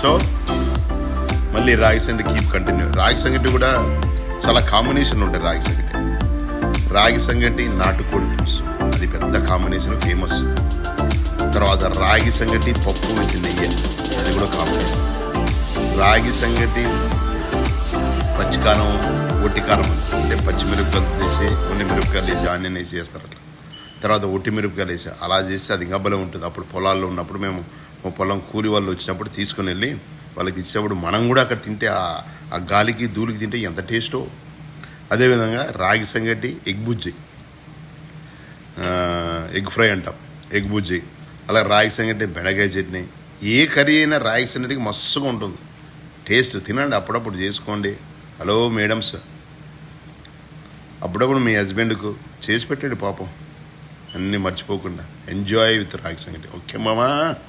So మళ్ళీ రాగి సంగటి కీప్ కంటిన్యూ. రాగి సంగటి కూడా చాలా కాంబినేషన్ ఉంటాయి. రాగి సంగటి నాటుకోడి పులుసు, అది పెద్ద కాంబినేషన్, ఫేమస్. తర్వాత రాగి సంగటి పప్పు విత్ నెయ్యి, అది కూడా కాంబినేషన్. రాగి సంగటి పచ్చికారం ఒట్టి కారం అంటే పచ్చిమిరపకాయలు వేసి కొన్ని మిరపకాయలు వేసి ఆనియన్ వేసి చేస్తారు అట్లా. తర్వాత ఒట్టి మిరపకాయలు వేసి అలా చేస్తే అది గబ్బలే ఉంటుంది. అప్పుడు పొలాల్లో ఉన్నప్పుడు మేము మా పొలం కూలి వాళ్ళు వచ్చినప్పుడు తీసుకొని వెళ్ళి వాళ్ళకి ఇచ్చినప్పుడు మనం కూడా అక్కడ తింటే ఆ గాలికి ధూళికి తింటే ఎంత టేస్టో. అదేవిధంగా రాగి సంగటి ఎగ్ బుజ్జి, ఎగ్ ఫ్రై అంటాం, ఎగ్ బుజ్జి. అలా రాగి సంగటి బెండకాయ చట్నీ, ఏ కర్రీ అయినా రాగి సంగటికి మస్తుగా ఉంటుంది టేస్ట్. తినండి, అప్పుడప్పుడు చేసుకోండి. హలో మేడమ్స్, అప్పుడప్పుడు మీ హస్బెండ్కు చేసి పెట్టండి పాపం, అన్నీ మర్చిపోకుండా. ఎంజాయ్ విత్ రాగి సంగటి. ఓకే మామా.